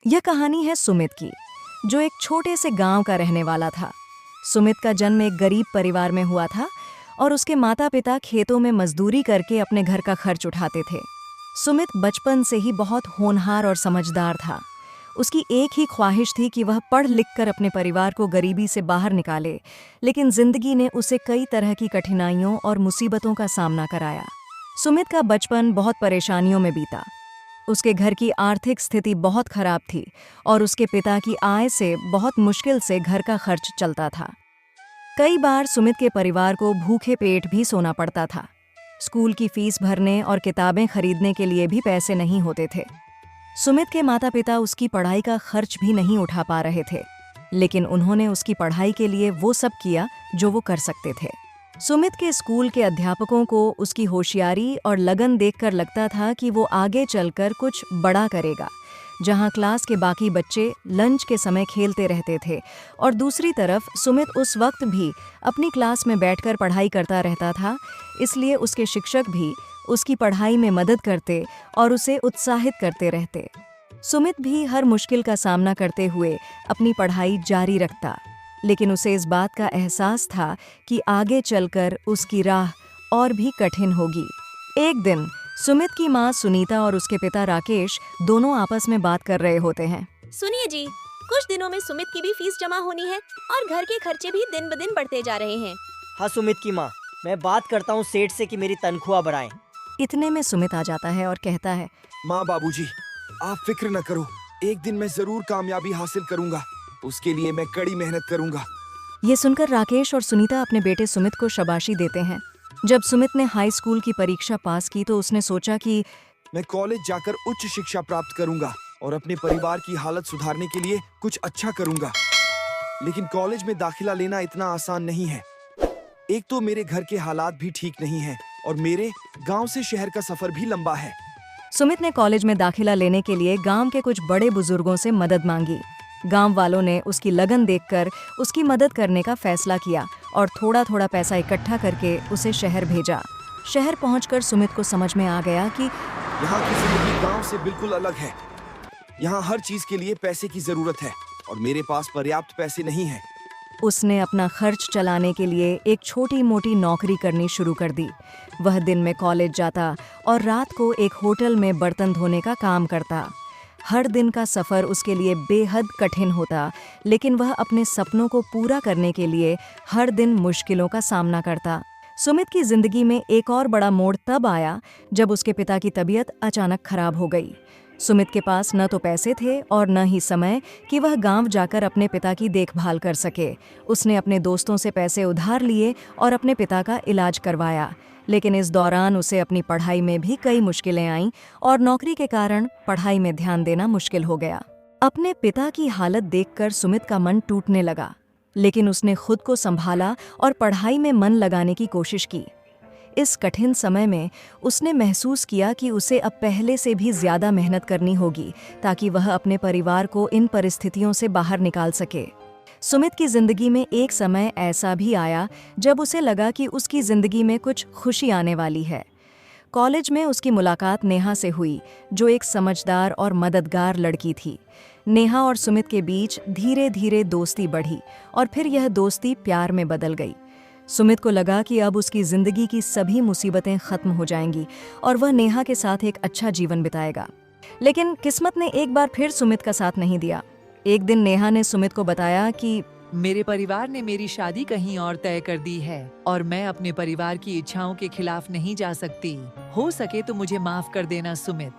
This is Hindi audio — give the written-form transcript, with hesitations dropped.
यह कहानी है सुमित की, जो एक छोटे से गांव का रहने वाला था। सुमित का जन्म एक गरीब परिवार में हुआ था और उसके माता पिता खेतों में मजदूरी करके अपने घर का खर्च उठाते थे। सुमित बचपन से ही बहुत होनहार और समझदार था। उसकी एक ही ख्वाहिश थी कि वह पढ़ लिख कर अपने परिवार को गरीबी से बाहर निकाले, लेकिन जिंदगी ने उसे कई तरह की कठिनाइयों और मुसीबतों का सामना कराया। सुमित का बचपन बहुत परेशानियों में बीता। उसके घर की आर्थिक स्थिति बहुत खराब थी और उसके पिता की आय से बहुत मुश्किल से घर का खर्च चलता था। कई बार सुमित के परिवार को भूखे पेट भी सोना पड़ता था। स्कूल की फीस भरने और किताबें खरीदने के लिए भी पैसे नहीं होते थे। सुमित के माता पिता उसकी पढ़ाई का खर्च भी नहीं उठा पा रहे थे, लेकिन उन्होंने उसकी पढ़ाई के लिए वो सब किया जो वो कर सकते थे। सुमित के स्कूल के अध्यापकों को उसकी होशियारी और लगन देखकर लगता था कि वो आगे चलकर कुछ बड़ा करेगा। जहां क्लास के बाकी बच्चे लंच के समय खेलते रहते थे और दूसरी तरफ सुमित उस वक्त भी अपनी क्लास में बैठकर पढ़ाई करता रहता था, इसलिए उसके शिक्षक भी उसकी पढ़ाई में मदद करते और उसे उत्साहित करते रहते। सुमित भी हर मुश्किल का सामना करते हुए अपनी पढ़ाई जारी रखता, लेकिन उसे इस बात का एहसास था कि आगे चलकर उसकी राह और भी कठिन होगी। एक दिन सुमित की माँ सुनीता और उसके पिता राकेश दोनों आपस में बात कर रहे होते हैं। सुनिए जी, कुछ दिनों में सुमित की भी फीस जमा होनी है और घर के खर्चे भी दिन ब दिन बढ़ते जा रहे हैं। हाँ सुमित की माँ, मैं बात करता हूँ सेठ से कि मेरी तनख्वाह बढ़ाएं। इतने में सुमित आ जाता है और कहता है, माँ बाबूजी, आप फिक्र न करो, एक दिन मैं जरूर कामयाबी हासिल करूंगा। उसके लिए मैं कड़ी मेहनत करूंगा। ये सुनकर राकेश और सुनीता अपने बेटे सुमित को शाबाशी देते हैं। जब सुमित ने हाई स्कूल की परीक्षा पास की तो उसने सोचा कि मैं कॉलेज जाकर उच्च शिक्षा प्राप्त करूंगा और अपने परिवार की हालत सुधारने के लिए कुछ अच्छा करूंगा। लेकिन कॉलेज में दाखिला लेना इतना आसान नहीं है। एक तो मेरे घर के हालात भी ठीक नहीं हैं और मेरे गांव से शहर का सफर भी लंबा है। सुमित ने कॉलेज में दाखिला लेने के लिए गांव के कुछ बड़े बुजुर्गों से मदद मांगी। गांव वालों ने उसकी लगन देखकर उसकी मदद करने का फैसला किया और थोड़ा थोड़ा पैसा इकट्ठा करके उसे शहर भेजा। शहर पहुंचकर सुमित को समझ में आ गया कि यहाँ की जिंदगी गांव से बिल्कुल अलग है। यहाँ हर चीज के लिए पैसे की जरूरत है और मेरे पास पर्याप्त पैसे नहीं हैं। उसने अपना खर्च चलाने के लिए एक छोटी मोटी नौकरी करनी शुरू कर दी। वह दिन में कॉलेज जाता और रात को एक होटल में बर्तन धोने का काम करता। हर दिन का सफ़र उसके लिए बेहद कठिन होता, लेकिन वह अपने सपनों को पूरा करने के लिए हर दिन मुश्किलों का सामना करता। सुमित की जिंदगी में एक और बड़ा मोड़ तब आया जब उसके पिता की तबीयत अचानक खराब हो गई। सुमित के पास न तो पैसे थे और न ही समय कि वह गांव जाकर अपने पिता की देखभाल कर सके। उसने अपने दोस्तों से पैसे उधार लिए और अपने पिता का इलाज करवाया, लेकिन इस दौरान उसे अपनी पढ़ाई में भी कई मुश्किलें आईं और नौकरी के कारण पढ़ाई में ध्यान देना मुश्किल हो गया। अपने पिता की हालत देखकर सुमित का मन टूटने लगा, लेकिन उसने खुद को संभाला और पढ़ाई में मन लगाने की कोशिश की। इस कठिन समय में उसने महसूस किया कि उसे अब पहले से भी ज्यादा मेहनत करनी होगी ताकि वह अपने परिवार को इन परिस्थितियों से बाहर निकाल सके। सुमित की जिंदगी में एक समय ऐसा भी आया जब उसे लगा कि उसकी जिंदगी में कुछ खुशी आने वाली है। कॉलेज में उसकी मुलाकात नेहा से हुई, जो एक समझदार और मददगार लड़की थी। नेहा और सुमित के बीच धीरे धीरे दोस्ती बढ़ी और फिर यह दोस्ती प्यार में बदल गई। सुमित को लगा कि अब उसकी जिंदगी की सभी मुसीबतें खत्म हो जाएंगी और वह नेहा के साथ एक अच्छा जीवन बिताएगा। लेकिन किस्मत ने एक बार फिर सुमित का साथ नहीं दिया। एक दिन नेहा ने सुमित को बताया कि मेरे परिवार ने मेरी शादी कहीं और तय कर दी है और मैं अपने परिवार की इच्छाओं के खिलाफ नहीं जा सकती। हो सके तो मुझे माफ कर देना सुमित।